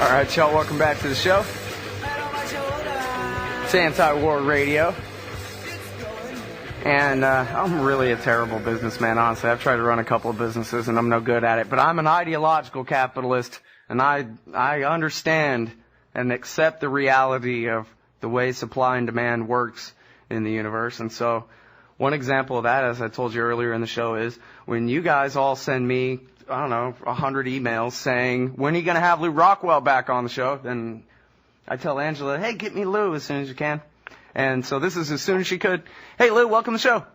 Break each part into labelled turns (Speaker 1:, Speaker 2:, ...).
Speaker 1: All right, y'all, welcome back to the show. It's Anti-War Radio. And I'm really a terrible businessman, honestly. I've tried to run a couple of businesses, and I'm no good at it. But I'm an ideological capitalist, and I understand and accept the reality of the way supply and demand works in the universe. And so one example of that, as I told you earlier in the show, is when you guys all send me, 100 emails saying, when are you going to have Lew Rockwell back on the show? Then I tell Angela, hey, get me Lew as soon as you can. And so this is as soon as she could. Hey, Lew, welcome to the show.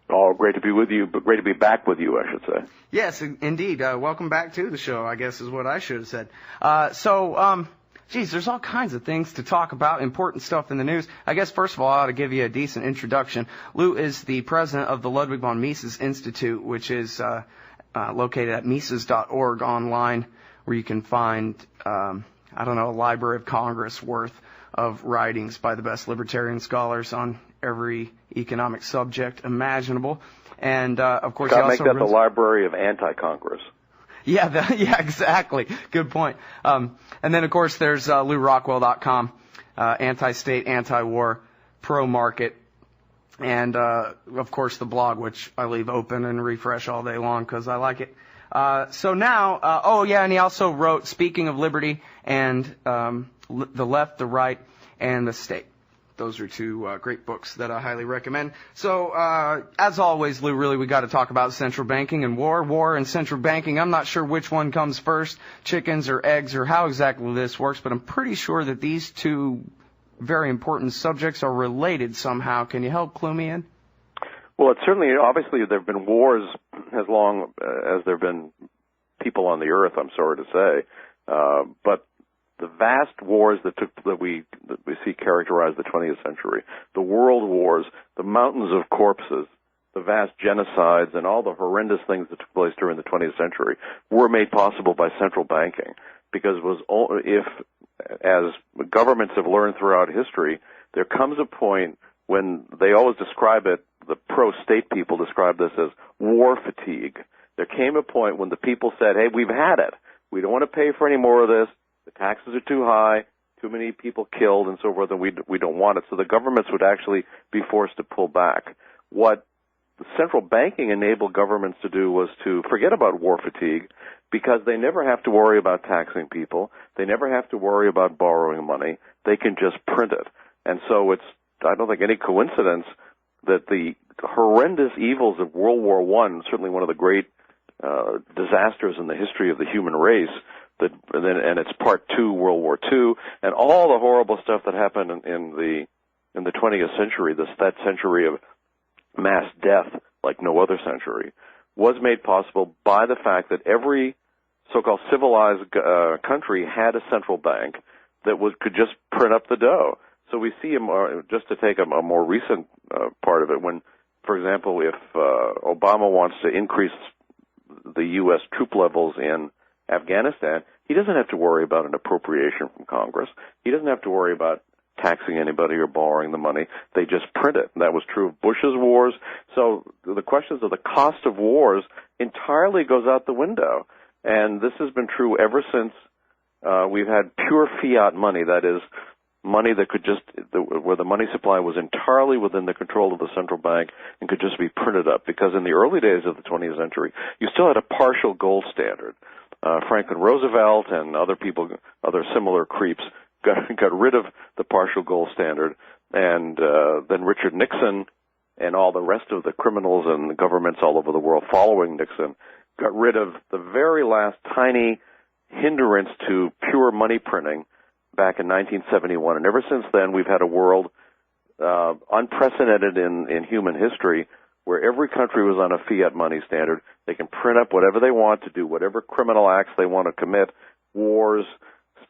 Speaker 2: Oh, great to be with you, but great to be back with you, I should say.
Speaker 1: Yes, indeed. Welcome back to the show, I guess is what I should have said. There's all kinds of things to talk about, important stuff in the news. I guess, first of all, I ought to give you a decent introduction. Lew is the president of the Ludwig von Mises Institute, which is located at Mises.org online, where you can find, a Library of Congress worth of writings by the best libertarian scholars on every economic subject imaginable. And, of course, he also
Speaker 2: make that the Library of Anti-Congress.
Speaker 1: Yeah, exactly. Good point. And then, of course, there's LewRockwell.com, anti-state, anti-war, pro-market, and, of course, the blog, which I leave open and refresh all day long because I like it. So now, and he also wrote Speaking of Liberty and The Left, the Right, and the State. Those are two great books that I highly recommend. So, as always, Lew, really, we got to talk about central banking and war and central banking. I'm not sure which one comes first, chickens or eggs, or how exactly this works, but I'm pretty sure that these two very important subjects are related somehow. Can you help clue me in?
Speaker 2: Well, it's certainly, obviously, there have been wars as long as there have been people on the earth, I'm sorry to say. But the vast wars that we see characterize the 20th century, the world wars, the mountains of corpses, the vast genocides, and all the horrendous things that took place during the 20th century were made possible by central banking. Because as governments have learned throughout history, there comes a point when they always describe it, the pro-state people describe this as war fatigue. There came a point when the people said, hey, we've had it. We don't want to pay for any more of this. The taxes are too high, too many people killed, and so forth, and we don't want it. So the governments would actually be forced to pull back. What the central banking enabled governments to do was to forget about war fatigue, because they never have to worry about taxing people. They never have to worry about borrowing money. They can just print it. And so I don't think any coincidence that the horrendous evils of World War I, certainly one of the great disasters in the history of the human race, and it's part two, World War II, and all the horrible stuff that happened in the 20th century, that century of mass death like no other century, was made possible by the fact that every so-called civilized country had a central bank that could just print up the dough. So we see, just to take a more recent part of it, when, for example, if Obama wants to increase the U.S. troop levels in Afghanistan, he doesn't have to worry about an appropriation from Congress. He doesn't have to worry about taxing anybody or borrowing the money. They just print it. And that was true of Bush's wars. So the questions of the cost of wars entirely goes out the window. And this has been true ever since we've had pure fiat money, that is, money that where the money supply was entirely within the control of the central bank and could just be printed up. Because in the early days of the 20th century, you still had a partial gold standard. Franklin Roosevelt and other similar creeps got rid of the partial gold standard, and then Richard Nixon and all the rest of the criminals and the governments all over the world following Nixon got rid of the very last tiny hindrance to pure money printing back in 1971. And ever since then, we've had a world unprecedented in human history where every country was on a fiat money standard. They can print up whatever they want to do, whatever criminal acts they want to commit, wars,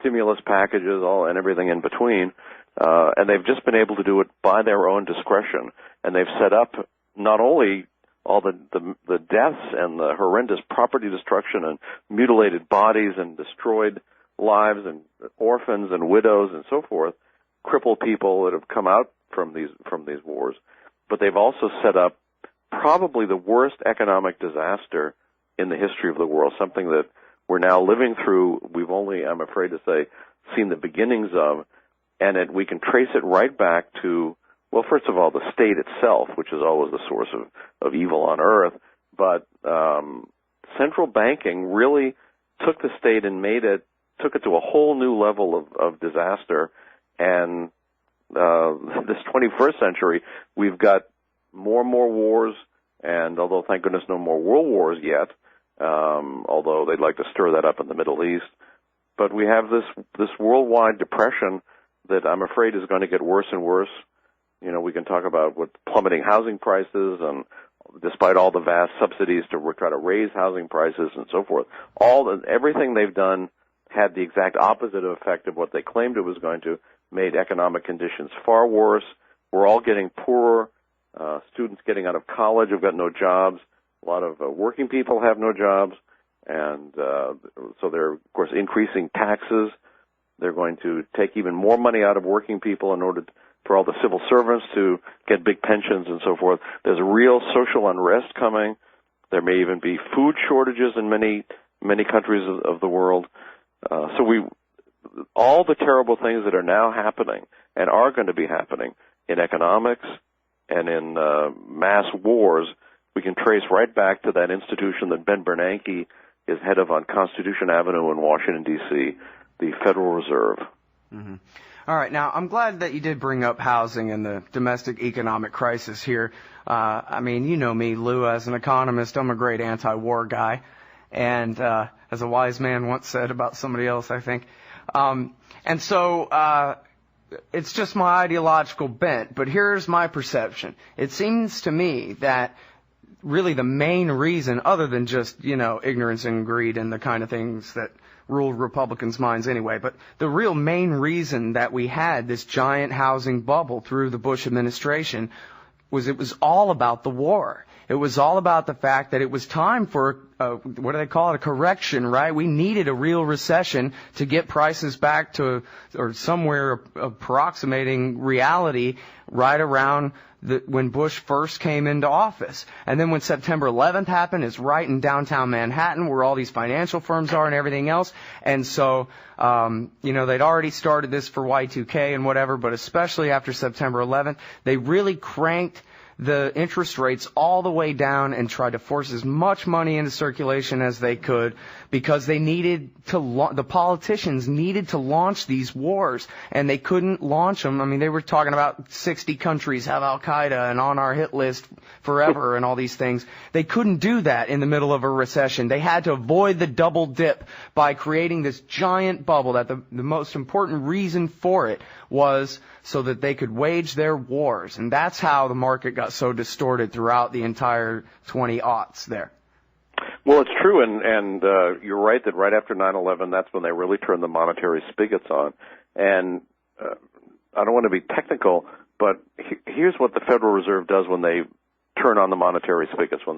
Speaker 2: stimulus packages, and everything in between. And they've just been able to do it by their own discretion. And they've set up not only all the deaths and the horrendous property destruction and mutilated bodies and destroyed lives and orphans and widows and so forth, crippled people that have come out from these wars, but they've also set up probably the worst economic disaster in the history of the world, something that we're now living through, we've only, I'm afraid to say, seen the beginnings of, and we can trace it right back to, well, first of all, the state itself, which is always the source of evil on earth, but central banking really took the state and took it to a whole new level of disaster. And this 21st century, we've got more and more wars, and although, thank goodness, no more world wars yet, although they'd like to stir that up in the Middle East, but we have this worldwide depression that I'm afraid is going to get worse and worse. You know, we can talk about what plummeting housing prices, and despite all the vast subsidies to try to raise housing prices and so forth, everything they've done had the exact opposite effect of what they claimed it was going to, made economic conditions far worse. We're all getting poorer. Students getting out of college have got no jobs. A lot of working people have no jobs. And so they're, of course, increasing taxes. They're going to take even more money out of working people in order for all the civil servants to get big pensions and so forth. There's a real social unrest coming. There may even be food shortages in many countries of the world. All the terrible things that are now happening and are going to be happening in economics and in mass wars, we can trace right back to that institution that Ben Bernanke is head of on Constitution Avenue in Washington, D.C., the Federal Reserve.
Speaker 1: Mm-hmm. All right. Now, I'm glad that you did bring up housing and the domestic economic crisis here. I mean, you know me, Lou, as an economist, I'm a great anti-war guy. And as a wise man once said about somebody else, I think. And so it's just my ideological bent. But here's my perception. It seems to me that really the main reason, other than just, ignorance and greed and the kind of things that ruled Republicans' minds anyway, but the real main reason that we had this giant housing bubble through the Bush administration was it was all about the war. It was all about the fact that it was time for, what do they call it, a correction, right? We needed a real recession to get prices back to, or somewhere approximating reality right around when Bush first came into office. And then when September 11th happened, it's right in downtown Manhattan where all these financial firms are and everything else. And so, they'd already started this for Y2K and whatever, but especially after September 11th, they really cranked the interest rates all the way down and tried to force as much money into circulation as they could because they needed to, the politicians needed to launch these wars, and they couldn't launch them. I mean, they were talking about 60 countries have Al-Qaeda and on our hit list forever and all these things. They couldn't do that in the middle of a recession. They had to avoid the double dip by creating this giant bubble that the most important reason for it was so that they could wage their wars. And that's how the market got so distorted throughout the entire 20-aughts there.
Speaker 2: Well, it's true, and you're right that right after 9/11, that's when they really turned the monetary spigots on. And I don't want to be technical, but here's what the Federal Reserve does when they turn on the monetary spigots. Of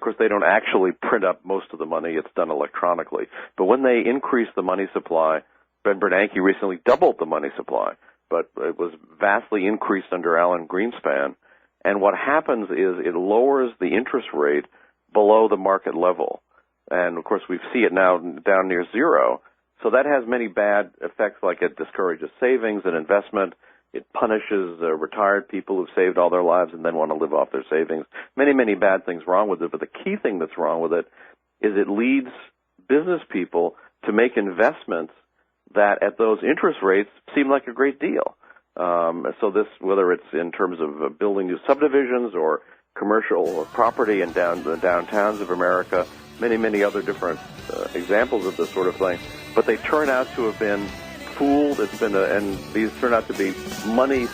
Speaker 2: course, they don't actually print up most of the money. It's done electronically. But when they increase the money supply, Ben Bernanke recently doubled the money supply, but it was vastly increased under Alan Greenspan. And what happens is it lowers the interest rate below the market level. And, of course, we see it now down near zero. So that has many bad effects, like it discourages savings and investment. It punishes retired people who've saved all their lives and then want to live off their savings. Many, many bad things wrong with it. But the key thing that's wrong with it is it leads business people to make investments that at those interest rates seem like a great deal. So this, whether it's in terms of building new subdivisions or commercial property in the downtowns of America, many, many other different examples of this sort of thing. But they turn out to have been fooled. And these turn out to be money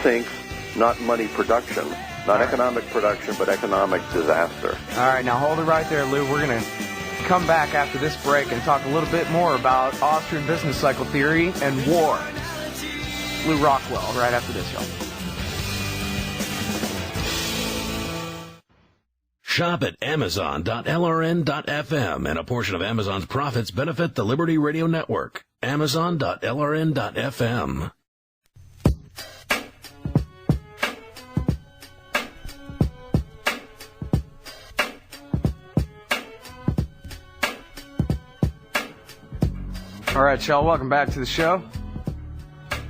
Speaker 2: sinks, not money production, not economic production, but economic disaster.
Speaker 1: All right, now hold it right there, Lou. We're going to come back after this break and talk a little bit more about Austrian business cycle theory and war. Lew Rockwell, right after this, y'all.
Speaker 3: Shop at Amazon.lrn.fm, and a portion of Amazon's profits benefit the Liberty Radio Network. Amazon.lrn.fm.
Speaker 1: All right, y'all, welcome back to the show.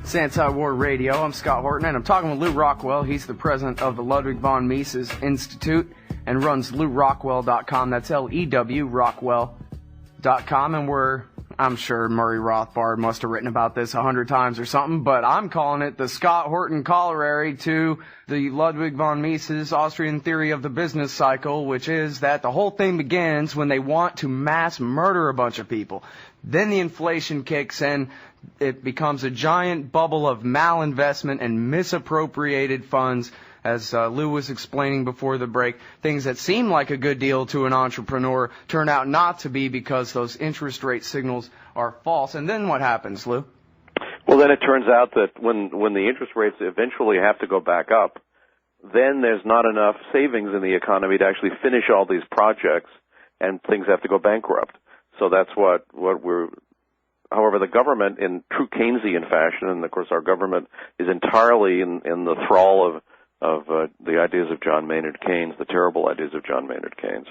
Speaker 1: It's Antiwar Radio. I'm Scott Horton, and I'm talking with Lew Rockwell. He's the president of the Ludwig von Mises Institute and runs LewRockwell.com. That's L-E-W, Rockwell.com. And I'm sure Murray Rothbard must have written about this 100 times or something, but I'm calling it the Scott Horton corollary to the Ludwig von Mises Austrian theory of the business cycle, which is that the whole thing begins when they want to mass murder a bunch of people. Then the inflation kicks in. It becomes a giant bubble of malinvestment and misappropriated funds. As Lew was explaining before the break, things that seem like a good deal to an entrepreneur turn out not to be because those interest rate signals are false. And then what happens, Lew?
Speaker 2: Well, then it turns out that when the interest rates eventually have to go back up, then there's not enough savings in the economy to actually finish all these projects, and things have to go bankrupt. So that's what we're... However, the government, in true Keynesian fashion, and of course our government is entirely in the thrall of the ideas of John Maynard Keynes, the terrible ideas of John Maynard Keynes.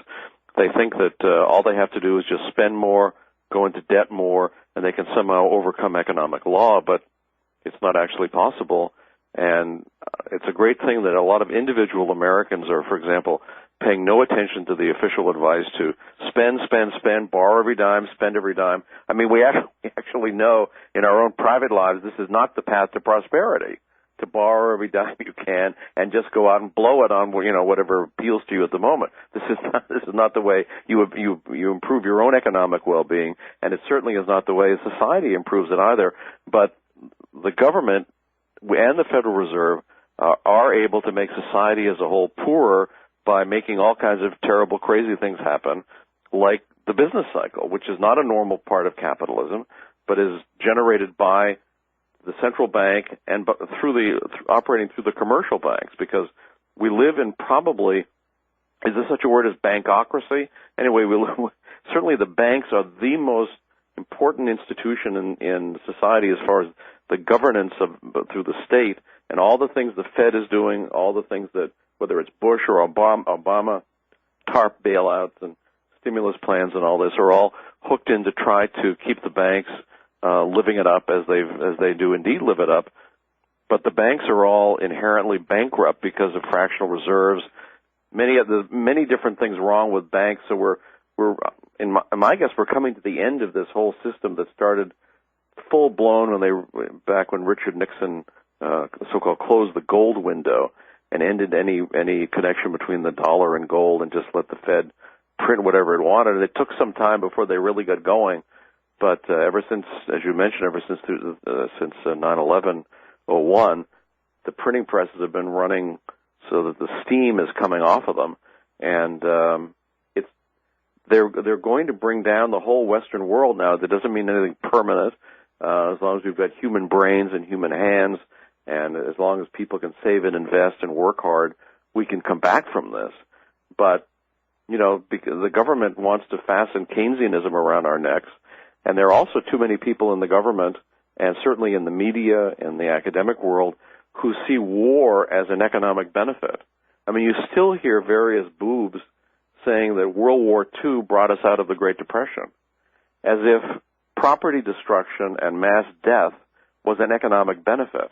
Speaker 2: They think that all they have to do is just spend more, go into debt more, and they can somehow overcome economic law, but it's not actually possible. And it's a great thing that a lot of individual Americans are, for example, paying no attention to the official advice to spend, borrow every dime, spend every dime. I mean, we actually know in our own private lives this is not the path to prosperity, to borrow every dime you can and just go out and blow it on, whatever appeals to you at the moment. This is not the way you improve your own economic well-being, and it certainly is not the way society improves it either. But the government and the Federal Reserve are able to make society as a whole poorer by making all kinds of terrible, crazy things happen, like the business cycle, which is not a normal part of capitalism, but is generated by the central bank and operating through the commercial banks, because we live in probably, is there such a word as bankocracy? Anyway, certainly the banks are the most important institution in society as far as the governance through the state, and all the things the Fed is doing, all the things that, whether it's Bush or Obama, TARP bailouts and stimulus plans and all this, are all hooked in to try to keep the banks living it up as they do indeed live it up. But the banks are all inherently bankrupt because of fractional reserves, many different things wrong with banks. So we're in my guess we're coming to the end of this whole system that started full blown back when Richard Nixon so-called closed the gold window and ended any connection between the dollar and gold and just let the Fed print whatever it wanted. And it took some time before they really got going. But ever since, as you mentioned, since 9/11/01, the printing presses have been running so that the steam is coming off of them, and they're going to bring down the whole Western world now. That doesn't mean anything permanent, as long as we've got human brains and human hands, and as long as people can save and invest and work hard, we can come back from this. But because the government wants to fasten Keynesianism around our necks. And there are also too many people in the government, and certainly in the media and the academic world, who see war as an economic benefit. I mean, you still hear various boobs saying that World War II brought us out of the Great Depression, as if property destruction and mass death was an economic benefit.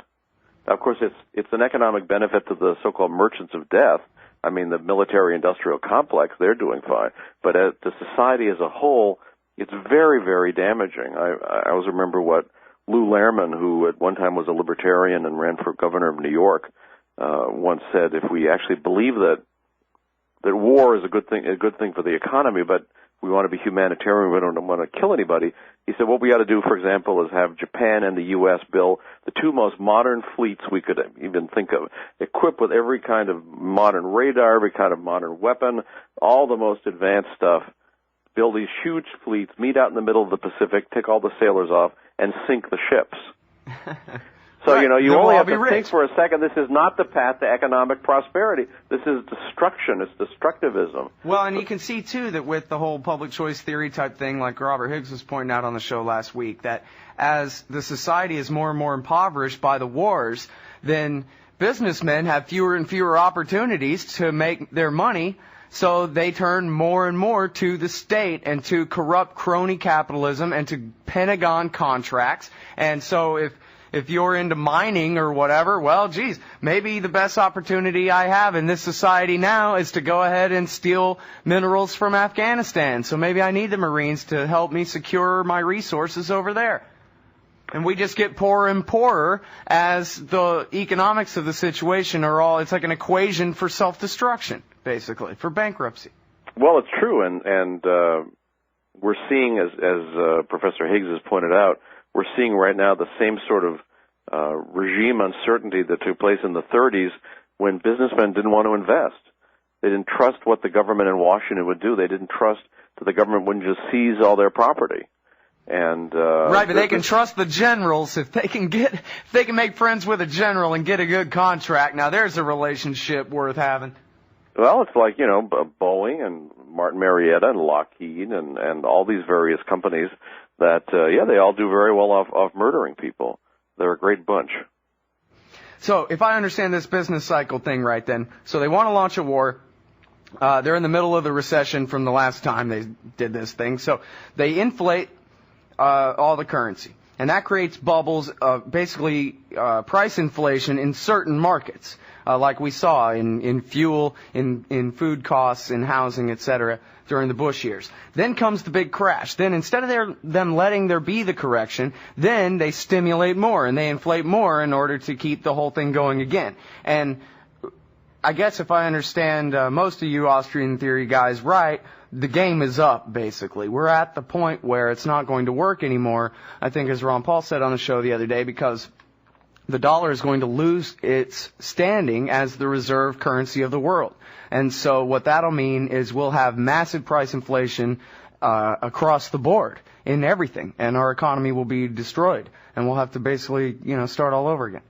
Speaker 2: Now, of course, it's an economic benefit to the so-called merchants of death. I mean, the military-industrial complex, they're doing fine. But to society as a whole, it's very, very damaging. I always remember what Lew Lehrman, who at one time was a libertarian and ran for governor of New York, once said, if we actually believe that war is a good thing for the economy, but we want to be humanitarian, we don't want to kill anybody, he said what we ought to do, for example, is have Japan and the U.S. build the two most modern fleets we could even think of, equipped with every kind of modern radar, every kind of modern weapon, all the most advanced stuff, build these huge fleets, meet out in the middle of the Pacific, take all the sailors off, and sink the ships. So,
Speaker 1: right.
Speaker 2: You only have to think for a second, this is not the path to economic prosperity. This is destruction. It's destructivism.
Speaker 1: Well, and you can see, too, that with the whole public choice theory type thing, like Robert Higgs was pointing out on the show last week, that as the society is more and more impoverished by the wars, then businessmen have fewer and fewer opportunities to make their money. So they turn more and more to the state and to corrupt crony capitalism and to Pentagon contracts. And so if you're into mining or whatever, well, geez, maybe the best opportunity I have in this society now is to go ahead and steal minerals from Afghanistan. So maybe I need the Marines to help me secure my resources over there. And we just get poorer and poorer as the economics of the situation are all, it's like an equation for self-destruction, basically, for bankruptcy.
Speaker 2: Well, it's true, and we're seeing, as Professor Higgs has pointed out, we're seeing right now the same sort of regime uncertainty that took place in the 30s when businessmen didn't want to invest. They didn't trust what the government in Washington would do. They didn't trust that the government wouldn't just seize all their property. And
Speaker 1: right, but they can trust the generals if they can make friends with a general and get a good contract. Now there's a relationship worth having.
Speaker 2: Well, it's like, Boeing and Martin Marietta and Lockheed and all these various companies that, they all do very well off murdering people. They're a great bunch.
Speaker 1: So if I understand this business cycle thing right then, so they want to launch a war. They're in the middle of the recession from the last time they did this thing. So they inflate all the currency. And that creates bubbles, basically price inflation in certain markets, like we saw in fuel, in food costs, in housing, etc., during the Bush years. Then comes the big crash. Then instead of them letting there be the correction, then they stimulate more and they inflate more in order to keep the whole thing going again. And I guess if I understand most of you Austrian theory guys right, the game is up, basically. We're at the point where it's not going to work anymore, I think, as Ron Paul said on the show the other day, because the dollar is going to lose its standing as the reserve currency of the world. And so what that'll mean is we'll have massive price inflation across the board in everything, and our economy will be destroyed, and we'll have to basically, start all over again.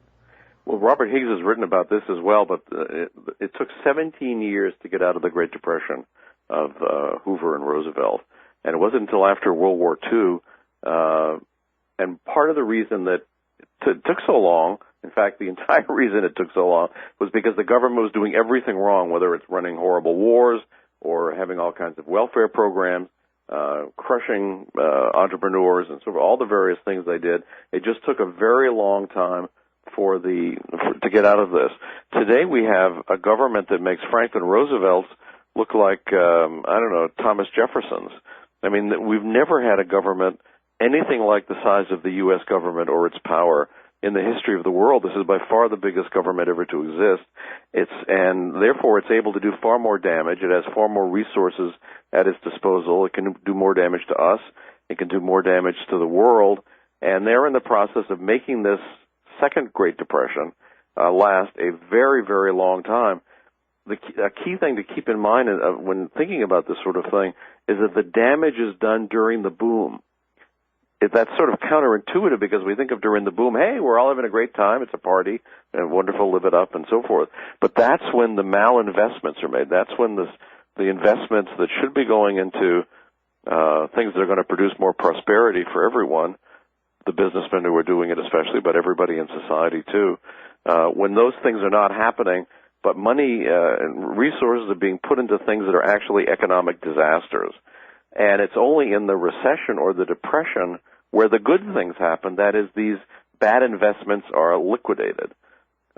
Speaker 2: Well, Robert Higgs has written about this as well, but it took 17 years to get out of the Great Depression of Hoover and Roosevelt, and it wasn't until after World War II, and part of the reason that it took so long, in fact, the entire reason it took so long, was because the government was doing everything wrong, whether it's running horrible wars or having all kinds of welfare programs, crushing entrepreneurs, and sort of all the various things they did. It just took a very long time to get out of this. Today we have a government that makes Franklin Roosevelt's look like, Thomas Jefferson's. I mean, we've never had a government anything like the size of the U.S. government or its power in the history of the world. This is by far the biggest government ever to exist. And therefore it's able to do far more damage. It has far more resources at its disposal. It can do more damage to us. It can do more damage to the world. And they're in the process of making this second Great Depression last a very, very long time. A key thing to keep in mind when thinking about this sort of thing is that the damage is done during the boom. That's sort of counterintuitive because we think of during the boom, hey, we're all having a great time, it's a party, and wonderful, live it up, and so forth. But that's when the malinvestments are made. That's when the investments that should be going into things that are going to produce more prosperity for everyone, the businessmen who are doing it especially, but everybody in society too, when those things are not happening, but money and resources are being put into things that are actually economic disasters. And it's only in the recession or the depression where the good things happen, that is, these bad investments are liquidated.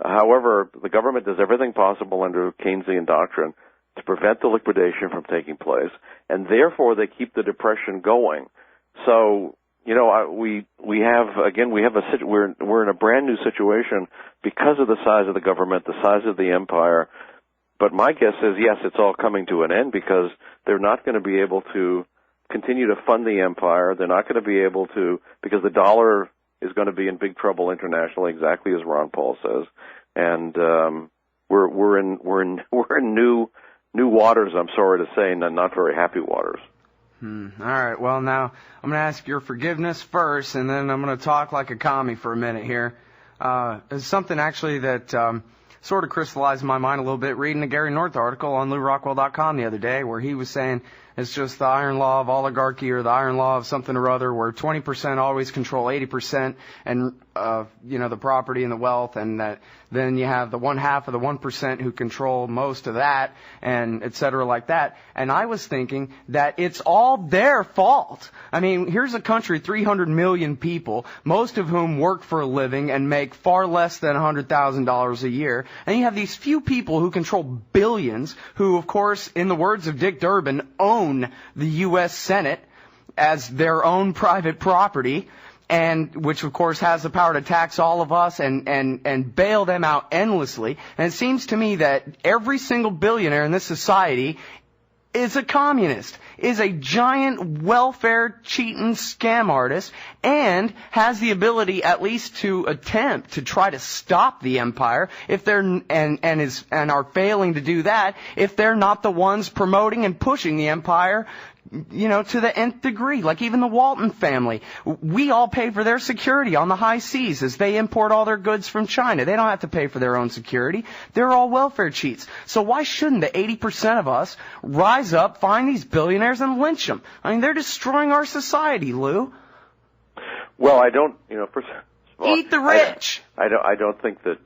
Speaker 2: However, the government does everything possible under Keynesian doctrine to prevent the liquidation from taking place, and therefore they keep the depression going. So, we're in a brand new situation because of the size of the government, the size of the empire. But my guess is, yes, it's all coming to an end because they're not going to be able to continue to fund the empire. They're not going to be able to, because the dollar is going to be in big trouble internationally, exactly as Ron Paul says. And we're in new waters. I'm sorry to say, and not very happy waters.
Speaker 1: All right. Well, now I'm going to ask your forgiveness first, and then I'm going to talk like a commie for a minute here. It's something actually that sort of crystallized in my mind a little bit reading a Gary North article on LewRockwell.com the other day where he was saying It's just the iron law of oligarchy or the iron law of something or other where 20% always control 80% and, the property and the wealth, and that then you have the 1/2 of the 1% who control most of that, and et cetera like that. And I was thinking that it's all their fault. I mean, here's a country, 300 million people, most of whom work for a living and make far less than $100,000 a year. And you have these few people who control billions, who, of course, in the words of Dick Durbin, own the U.S. Senate as their own private property, and which, of course, has the power to tax all of us and bail them out endlessly. And it seems to me that every single billionaire in this society is a communist, is a giant welfare cheating scam artist, and has the ability at least to attempt to try to stop the empire if they're and are failing to do that if they're not the ones promoting and pushing the empire, to the nth degree. Like even the Walton family, we all pay for their security on the high seas as they import all their goods from China. They don't have to pay for their own security. They're all welfare cheats. So why shouldn't the 80% of us rise up, find these billionaires, and lynch them? I mean, they're destroying our society, Lou.
Speaker 2: Well, I don't, first of all,
Speaker 1: eat the rich.
Speaker 2: I don't think that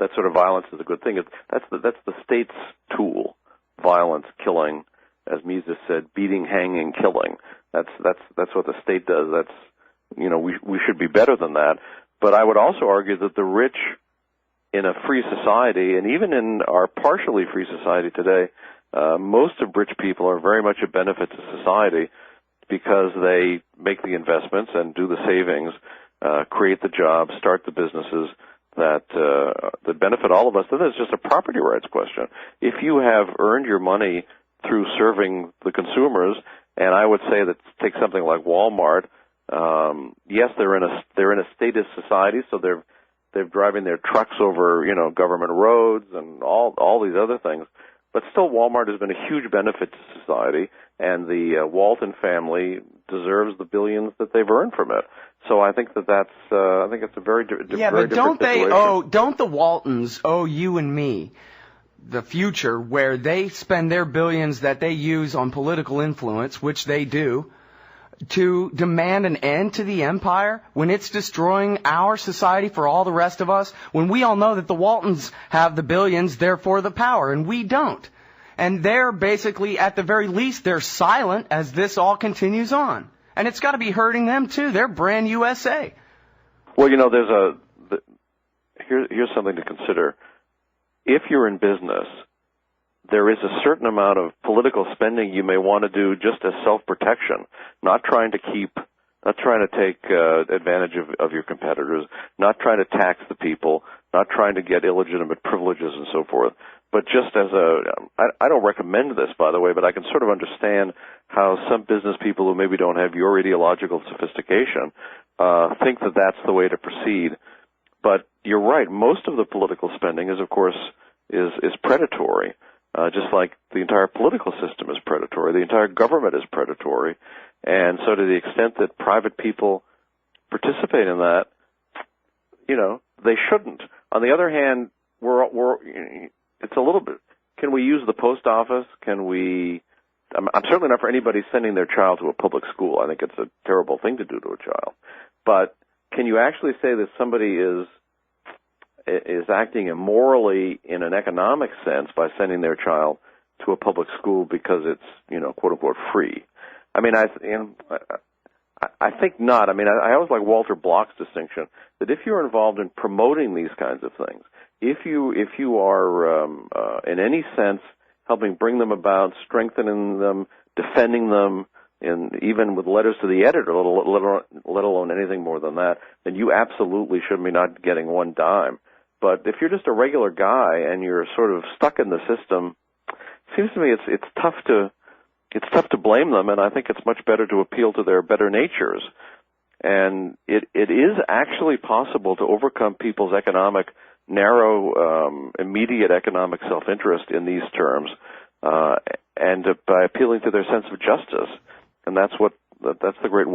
Speaker 2: that sort of violence is a good thing. That's the state's tool. Violence, killing, as Mises said, beating, hanging, killing. That's what the state does. We should be better than that. But I would also argue that the rich in a free society, and even in our partially free society today, most of rich people are very much a benefit to society because they make the investments and do the savings, create the jobs, start the businesses that benefit all of us. Then it's just a property rights question. If you have earned your money through serving the consumers, and I would say that take something like Walmart. Yes, they're in a statist society, so they're driving their trucks over government roads and all these other things. But still, Walmart has been a huge benefit to society, and the Walton family deserves the billions that they've earned from it. So I think that's I think it's a very different situation.
Speaker 1: Don't the Waltons owe you and me the future where they spend their billions that they use on political influence, which they do, to demand an end to the empire when it's destroying our society for all the rest of us, when we all know that the Waltons have the billions, therefore the power, and we don't. And they're basically, at the very least, they're silent as this all continues on. And it's got to be hurting them, too. They're brand USA.
Speaker 2: Well, here's something to consider. If you're in business, there is a certain amount of political spending you may want to do just as self-protection, not trying to take advantage of your competitors, not trying to tax the people, not trying to get illegitimate privileges and so forth. But just as I don't recommend this, by the way, but I can sort of understand how some business people who maybe don't have your ideological sophistication think that that's the way to proceed. But you're right. Most of the political spending is, of course, is predatory, just like the entire political system is predatory. The entire government is predatory. And so to the extent that private people participate in that, they shouldn't. On the other hand, it's a little bit, can we use the post office? I'm certainly not for anybody sending their child to a public school. I think it's a terrible thing to do to a child. But can you actually say that somebody is acting immorally in an economic sense by sending their child to a public school because it's, quote unquote, free? I mean, I think not. I mean, I always like Walter Block's distinction that if you're involved in promoting these kinds of things, if you are in any sense helping bring them about, strengthening them, defending them, and even with letters to the editor, let alone anything more than that, then you absolutely should be not getting one dime. But if you're just a regular guy and you're sort of stuck in the system, it seems to me it's tough to blame them, and I think it's much better to appeal to their better natures. And it is actually possible to overcome people's narrow, immediate economic self-interest in these terms, and by appealing to their sense of justice. And that's a great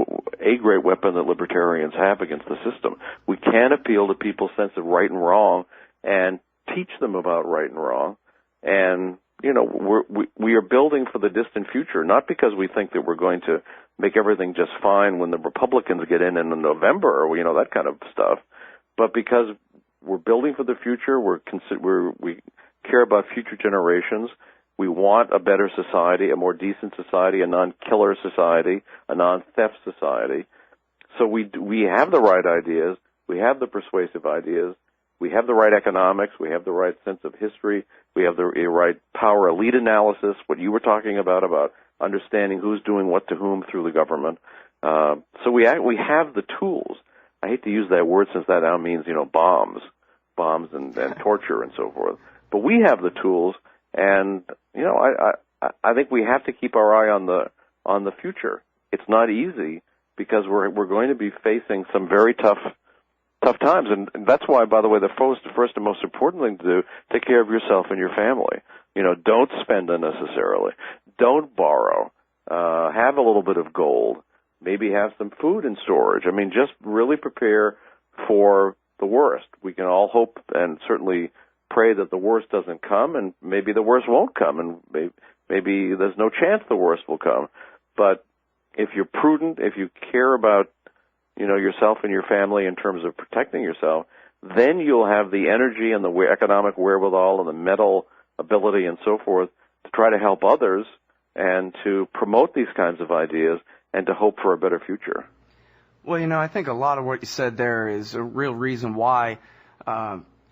Speaker 2: weapon that libertarians have against the system. We can appeal to people's sense of right and wrong and teach them about right and wrong. And we are building for the distant future, not because we think that we're going to make everything just fine when the Republicans get in November or, that kind of stuff, but because we're building for the future, we care about future generations. We want a better society, a more decent society, a non-killer society, a non-theft society. So we have the right ideas, we have the persuasive ideas, we have the right economics, we have the right sense of history, we have the right power elite analysis, what you were talking about understanding who's doing what to whom through the government. So we have the tools. I hate to use that word since that now means, bombs and torture and so forth. But we have the tools, and, I think we have to keep our eye on the future. It's not easy because we're going to be facing some very tough times, and that's why, by the way, the first and most important thing to do, take care of yourself and your family. Don't spend unnecessarily. Don't borrow. Have a little bit of gold. Maybe have some food in storage. Just really prepare for the worst. We can all hope and certainly pray that the worst doesn't come, and maybe the worst won't come, and maybe there's no chance the worst will come. But if you're prudent, if you care about yourself and your family in terms of protecting yourself, then you'll have the energy and the economic wherewithal and the mental ability and so forth to try to help others and to promote these kinds of ideas and to hope for a better future.
Speaker 1: Well, I think a lot of what you said there is a real reason why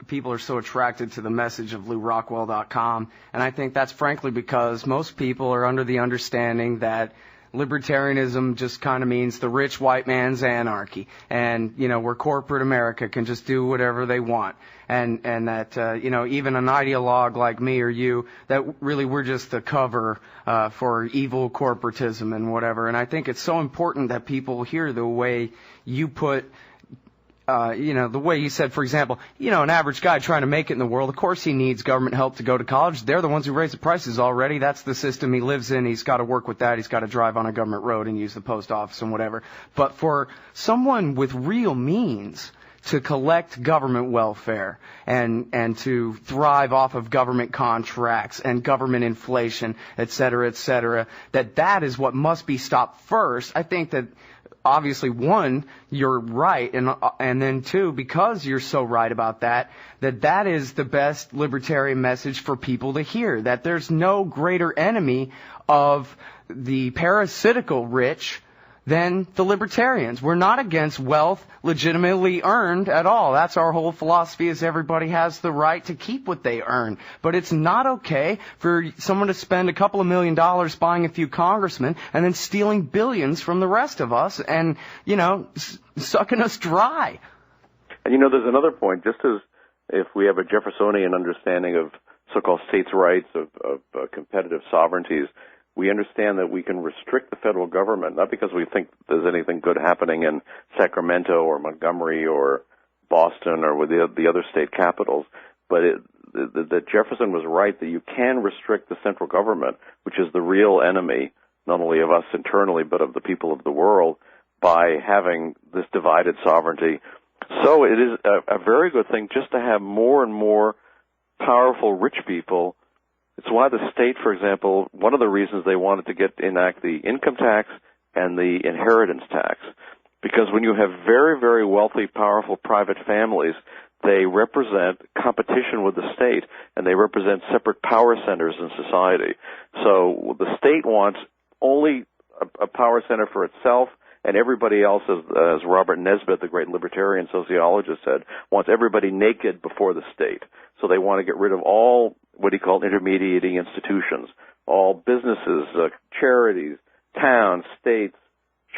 Speaker 1: people are so attracted to the message of LewRockwell.com. And I think that's frankly because most people are under the understanding that libertarianism just kind of means the rich white man's anarchy, and where corporate America can just do whatever they want, and that even an ideologue like me or you, that really we're just the cover for evil corporatism and whatever. And I think it's so important that people hear the way you put the way you said, for example, an average guy trying to make it in the world, of course he needs government help to go to college. They're the ones who raise the prices already. That's the system he lives in. He's got to work with that. He's got to drive on a government road and use the post office and whatever. But for someone with real means to collect government welfare and to thrive off of government contracts and government inflation, et cetera, that is what must be stopped first. I think that obviously, one, you're right, and then two, because you're so right about that is the best libertarian message for people to hear, that there's no greater enemy of the parasitical rich than the libertarians. We're not against wealth legitimately earned at all. That's our whole philosophy, is everybody has the right to keep what they earn. But it's not okay for someone to spend a couple of $1 million buying a few congressmen and then stealing billions from the rest of us and, sucking us dry.
Speaker 2: And there's another point, just as if we have a Jeffersonian understanding of so-called states' rights, of competitive sovereignties, we understand that we can restrict the federal government, not because we think there's anything good happening in Sacramento or Montgomery or Boston or with the other state capitals, but that Jefferson was right that you can restrict the central government, which is the real enemy, not only of us internally, but of the people of the world, by having this divided sovereignty. So it is a very good thing just to have more and more powerful rich people. It's why the state, for example, one of the reasons they wanted to enact the income tax and the inheritance tax, because when you have very, very wealthy, powerful private families, they represent competition with the state, and they represent separate power centers in society. So the state wants only a power center for itself, and everybody else, as Robert Nesbitt, the great libertarian sociologist, said, wants everybody naked before the state. So they want to get rid of all what he called intermediating institutions, all businesses, charities, towns, states,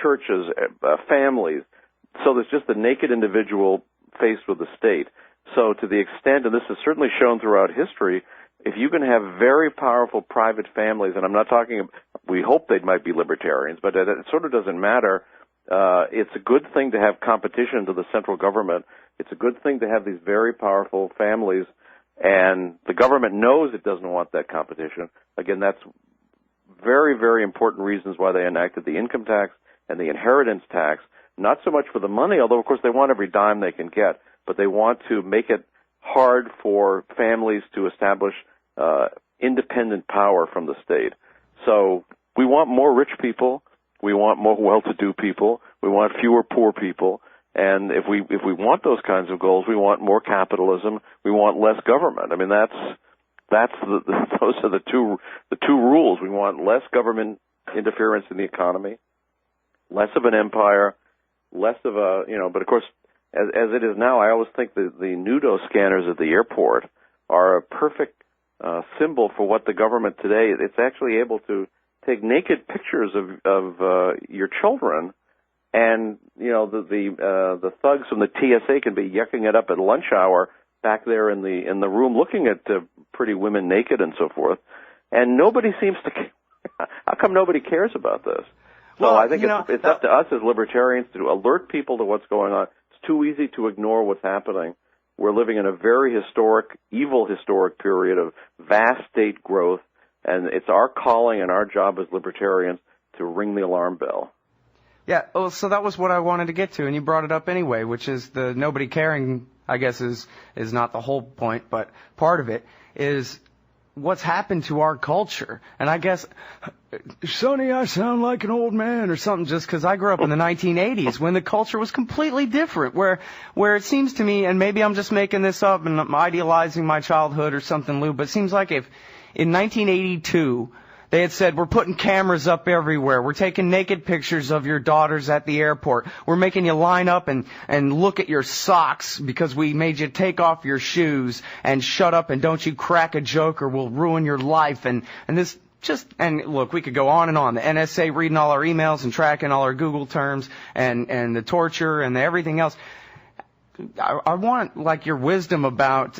Speaker 2: churches, families. So there's just the naked individual faced with the state. So to the extent, and this is certainly shown throughout history, if you can have very powerful private families, and I'm not talking, we hope they might be libertarians, but it sort of doesn't matter. It's a good thing to have competition to the central government. It's a good thing to have these very powerful families, and the government knows it doesn't want that competition. Again, that's very, very important reasons why they enacted the income tax and the inheritance tax, not so much for the money, although, of course, they want every dime they can get, but they want to make it hard for families to establish independent power from the state. So we want more rich people. We want more well-to-do people. We want fewer poor people. And if we want those kinds of goals, we want more capitalism. We want less government. I mean, those are the two rules. We want less government interference in the economy, less of an empire, less of a, but of course, as it is now, I always think that the Nudo scanners at the airport are a perfect symbol for what the government today, it's actually able to take naked pictures of your children, and the thugs from the TSA can be yucking it up at lunch hour back there in the room, looking at pretty women naked and so forth, and nobody seems to. How come nobody cares about this? So
Speaker 1: well,
Speaker 2: I think it's up to us as libertarians to alert people to what's going on. It's too easy to ignore what's happening. We're living in a very evil historic period of vast state growth, and it's our calling and our job as libertarians to ring the alarm bell.
Speaker 1: Yeah, well, so that was what I wanted to get to, and you brought it up anyway, which is the nobody caring, I guess, is not the whole point, but part of it is what's happened to our culture. And I guess, Sonny, I sound like an old man or something just because I grew up in the 1980s when the culture was completely different, where it seems to me, and maybe I'm just making this up and I'm idealizing my childhood or something, Lou, but it seems like if in 1982 they had said, we're putting cameras up everywhere. We're taking naked pictures of your daughters at the airport. We're making you line up and look at your socks because we made you take off your shoes and shut up and don't you crack a joke or we'll ruin your life. And this and look, we could go on and on. The NSA reading all our emails and tracking all our Google terms and the torture and everything else. I want, like, your wisdom about,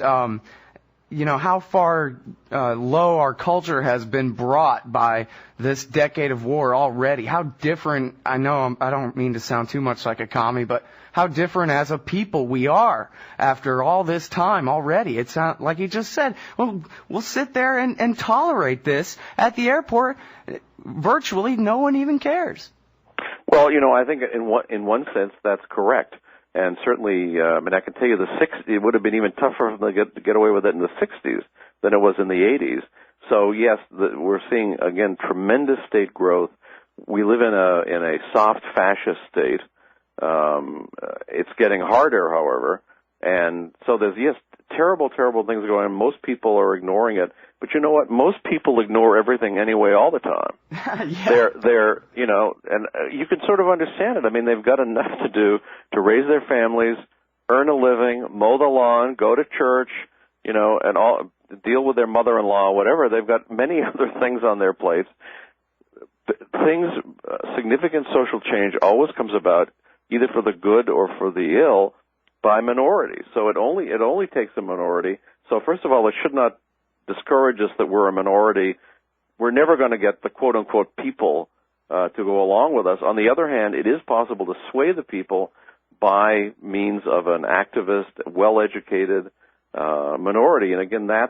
Speaker 1: how far low our culture has been brought by this decade of war already. How different, I know I don't mean to sound too much like a commie, but how different as a people we are after all this time already. It's not, like you just said, well, we'll sit there and tolerate this at the airport. Virtually no one even cares.
Speaker 2: Well, I think in one sense that's correct. And certainly, I can tell you it would have been even tougher for them to get away with it in the 60s than it was in the 80s. So yes, we're seeing, again, tremendous state growth. We live in a soft fascist state. It's getting harder, however. And so there's, yes, terrible, terrible things going on. Most people are ignoring it. But you know what? Most people ignore everything anyway all the time.
Speaker 1: Yeah.
Speaker 2: They're, and you can sort of understand it. I mean, they've got enough to do to raise their families, earn a living, mow the lawn, go to church, and all, deal with their mother-in-law, whatever. They've got many other things on their plates. Significant social change always comes about either for the good or for the ill by minorities. So it only takes a minority. So first of all, it should not discourage us that we're a minority. We're never going to get the quote-unquote people to go along with us. On the other hand, it is possible to sway the people by means of an activist, well-educated minority. And again, I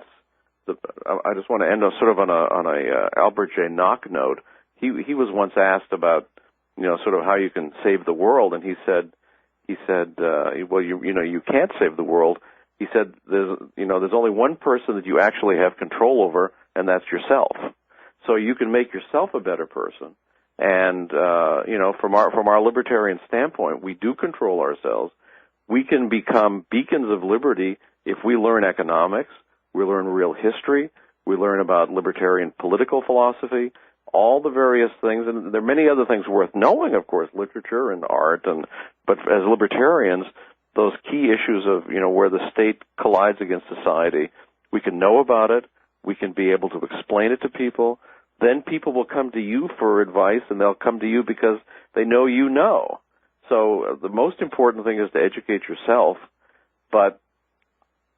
Speaker 2: just want to end on a Albert J. Nock note. He was once asked about, sort of how you can save the world, and he said, well, you can't save the world. He said, there's only one person that you actually have control over, and that's yourself. So you can make yourself a better person. And, from our libertarian standpoint, we do control ourselves. We can become beacons of liberty if we learn economics, we learn real history, we learn about libertarian political philosophy, all the various things, and there are many other things worth knowing, of course, literature and art, but as libertarians, those key issues of, where the state collides against society, we can know about it, we can be able to explain it to people, then people will come to you for advice, and they'll come to you because they know you know. So the most important thing is to educate yourself, but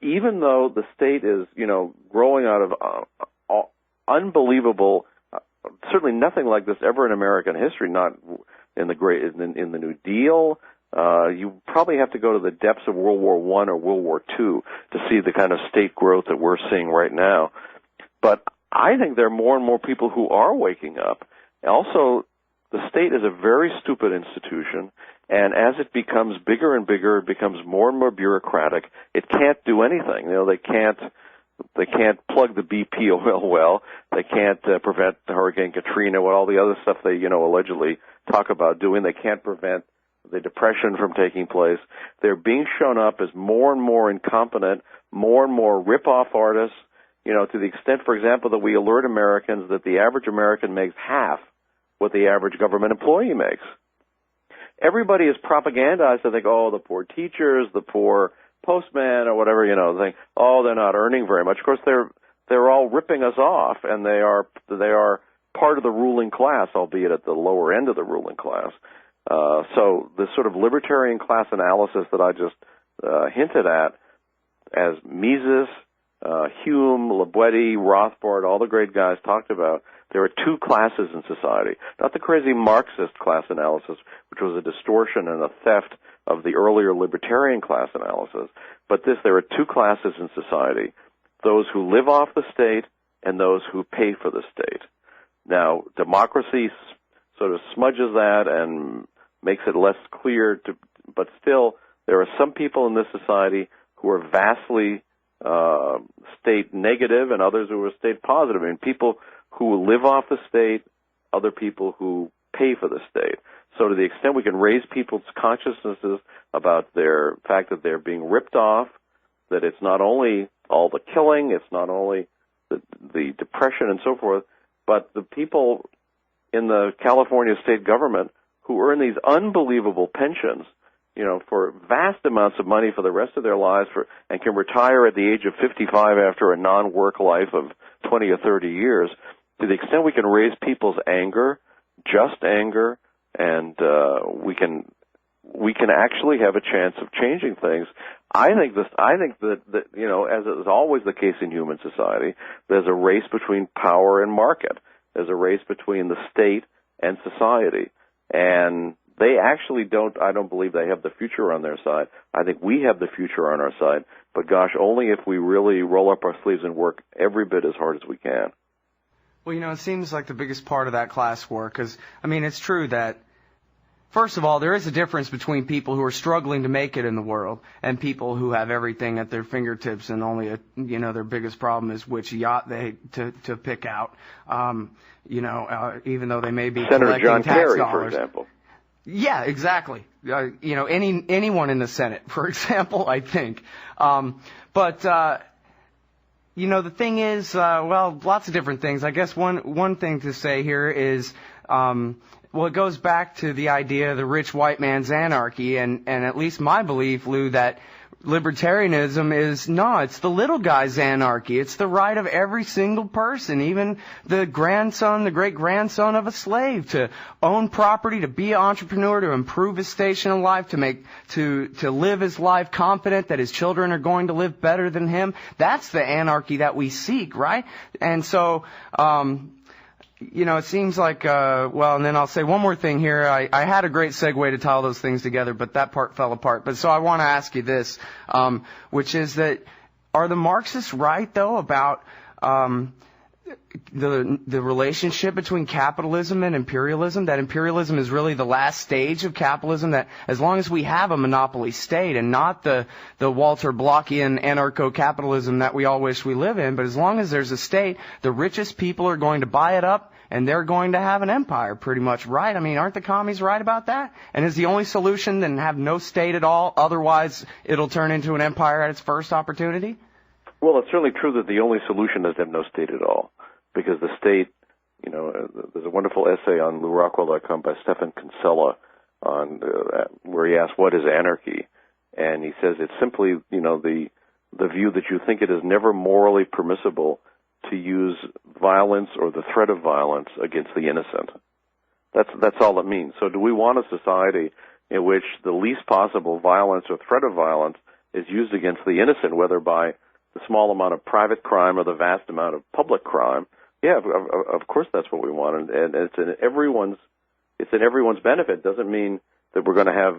Speaker 2: even though the state is, growing out of unbelievable, certainly nothing like this ever in American history, not in the New Deal. You probably have to go to the depths of World War I or World War II to see the kind of state growth that we're seeing right now. But I think there are more and more people who are waking up. Also, the state is a very stupid institution, and as it becomes bigger and bigger, it becomes more and more bureaucratic. It can't do anything. They can't They can't plug the BP oil well. They can't prevent Hurricane Katrina, what all the other stuff they, allegedly talk about doing. They can't prevent the depression from taking place. They're being shown up as more and more incompetent, more and more rip-off artists, to the extent, for example, that we alert Americans that the average American makes half what the average government employee makes. Everybody is propagandized to think, the poor teachers, the poor postman, or whatever, think, they're not earning very much. Of course, they're all ripping us off, and they are part of the ruling class, albeit at the lower end of the ruling class. So this sort of libertarian class analysis that I just hinted at, as Mises, Hume, Lebowski, Rothbard, all the great guys talked about, there are two classes in society. Not the crazy Marxist class analysis, which was a distortion and a theft of the earlier libertarian class analysis, but there are two classes in society, those who live off the state and those who pay for the state. Now, democracy sort of smudges that and makes it less clear, but still, there are some people in this society who are vastly state negative and others who are state positive. I mean, people who live off the state, other people who pay for the state. So to the extent we can raise people's consciousnesses about their fact that they're being ripped off, that it's not only all the killing, it's not only the depression and so forth, but the people in the California state government who earn these unbelievable pensions, for vast amounts of money for the rest of their lives and can retire at the age of 55 after a non-work life of 20 or 30 years, to the extent we can raise people's anger, just anger, and we can actually have a chance of changing things. I think that as is always the case in human society, there's a race between power and market. There's a race between the state and society. And they actually I don't believe they have the future on their side. I think we have the future on our side. But gosh, only if we really roll up our sleeves and work every bit as hard as we can.
Speaker 1: Well, it seems like the biggest part of that class war, because, it's true that, first of all, there is a difference between people who are struggling to make it in the world and people who have everything at their fingertips and only, their biggest problem is which yacht to pick out, even though they may be
Speaker 2: Senator
Speaker 1: collecting
Speaker 2: John
Speaker 1: tax
Speaker 2: Kerry,
Speaker 1: dollars.
Speaker 2: for example.
Speaker 1: Yeah, exactly. Anyone in the Senate, for example, I think. But the thing is, lots of different things. I guess one thing to say here is, it goes back to the idea of the rich white man's anarchy, and at least my belief, Lew, that libertarianism it's the little guy's anarchy. It's the right of every single person, even the great-grandson of a slave, to own property, to be an entrepreneur, to improve his station in life, to live his life confident that his children are going to live better than him. That's the anarchy that we seek, right? And so, it seems like, and then I'll say one more thing here. I had a great segue to tie all those things together, but that part fell apart. But so I want to ask you this, which is that, are the Marxists right, though, about the relationship between capitalism and imperialism, that imperialism is really the last stage of capitalism, that as long as we have a monopoly state and not the Walter Blockian anarcho-capitalism that we all wish we live in, but as long as there's a state, the richest people are going to buy it up and they're going to have an empire, pretty much, right? Aren't the commies right about that? And is the only solution then have no state at all, otherwise it'll turn into an empire at its first opportunity?
Speaker 2: Well, it's certainly true that the only solution is to have no state at all, because the state, there's a wonderful essay on LewRockwell.com by Stefan Kinsella on where he asks, what is anarchy? And he says it's simply, the view that you think it is never morally permissible to use violence or the threat of violence against the innocent. That's all it means. So do we want a society in which the least possible violence or threat of violence is used against the innocent, whether by the small amount of private crime or the vast amount of public crime? Yeah, of course that's what we want, and it's in everyone's benefit. Doesn't mean that we're going to have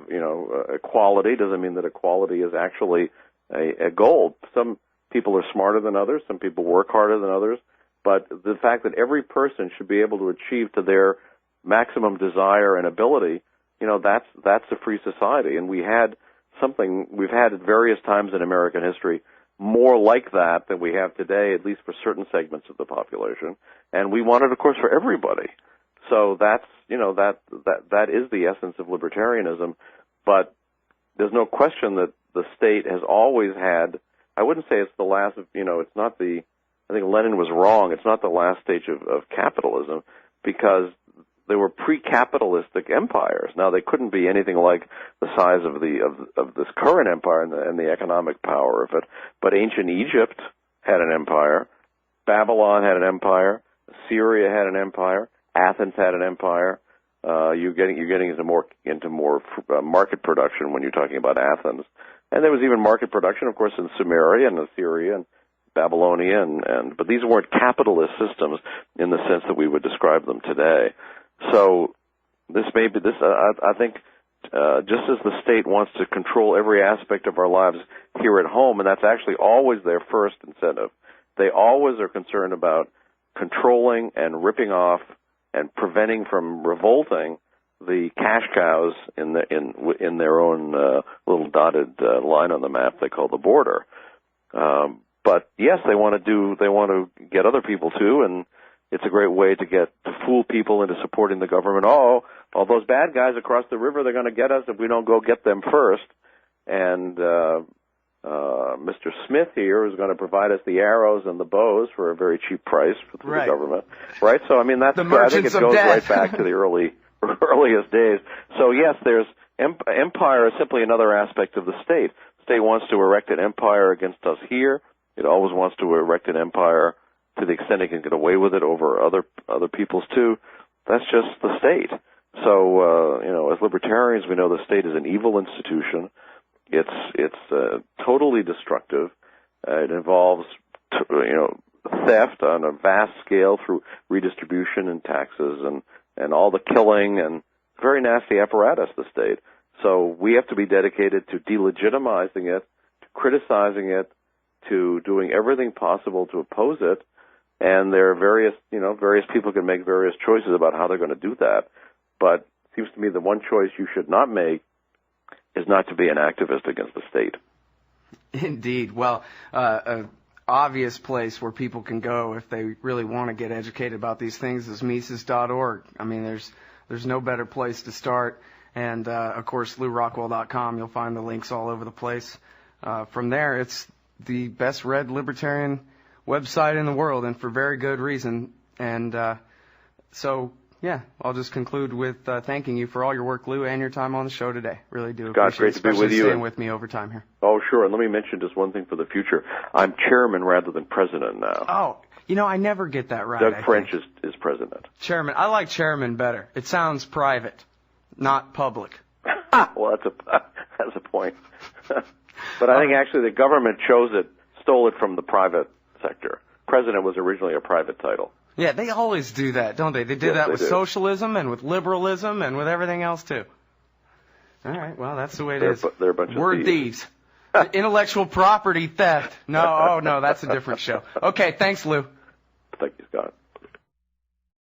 Speaker 2: equality. Doesn't mean that equality is actually a goal. Some people are smarter than others. Some people work harder than others. But the fact that every person should be able to achieve to their maximum desire and ability, that's a free society. And we've had at various times in American history more like that than we have today, at least for certain segments of the population. And we want it, of course, for everybody. So that's, that is the essence of libertarianism. But there's no question that the state has always had, I wouldn't say it's the last of, it's not the, I think Lenin was wrong. It's not the last stage of capitalism, because they were pre-capitalistic empires. Now, they couldn't be anything like the size of this current empire and the economic power of it. But ancient Egypt had an empire. Babylon had an empire. Syria had an empire. Athens had an empire. You're getting into more market production when you're talking about Athens. And there was even market production, of course, in Sumeria and Assyria and Babylonia, but these weren't capitalist systems in the sense that we would describe them today. So I think, just as the state wants to control every aspect of our lives here at home, and that's actually always their first incentive, they always are concerned about controlling and ripping off and preventing from revolting the cash cows in their own little dotted line on the map they call the border. But yes, they want to get other people too, and it's a great way to fool people into supporting the government. Oh, all those bad guys across the river, they're going to get us if we don't go get them first. And Mr. Smith here is going to provide us the arrows and the bows for a very cheap price for the government, right? So I mean, I think it goes right back to the earliest days. So yes, there's empire is simply another aspect of the state. The state wants to erect an empire against us here. It always wants to erect an empire to the extent it can get away with it over other people's too. That's just the state. So as libertarians, we know the state is an evil institution. It's totally destructive. It involves theft on a vast scale through redistribution and taxes and all the killing and very nasty apparatus, the state. So we have to be dedicated to delegitimizing it, to criticizing it, to doing everything possible to oppose it. And there are various people can make various choices about how they're going to do that. But it seems to me the one choice you should not make is not to be an activist against the state. Indeed.
Speaker 1: Well, an obvious place where people can go if they really want to get educated about these things is Mises.org. I mean, there's no better place to start. And, of course, LewRockwell.com. You'll find the links all over the place. From there, it's the best read libertarian website in the world, and for very good reason. And so, yeah, I'll just conclude with thanking you for all your work, Lew, and your time on the show today. Really do appreciate it. Great to be with you. Staying with me over time here.
Speaker 2: Oh, sure. And let me mention just one thing for the future. I'm chairman rather than president now.
Speaker 1: Oh, I never get that right.
Speaker 2: Doug French is president.
Speaker 1: Chairman. I like chairman better. It sounds private, not public.
Speaker 2: Well, that's a point. But I think actually the government stole it from the private sector. President was originally a private title.
Speaker 1: Yeah, they always do that, don't they? They did that with socialism and with liberalism and with everything else, too. All right, well, that's the way it is.
Speaker 2: They're a bunch of
Speaker 1: word thieves. Intellectual property theft. No, that's a different show. Okay, thanks, Lew.
Speaker 2: Thank you, Scott.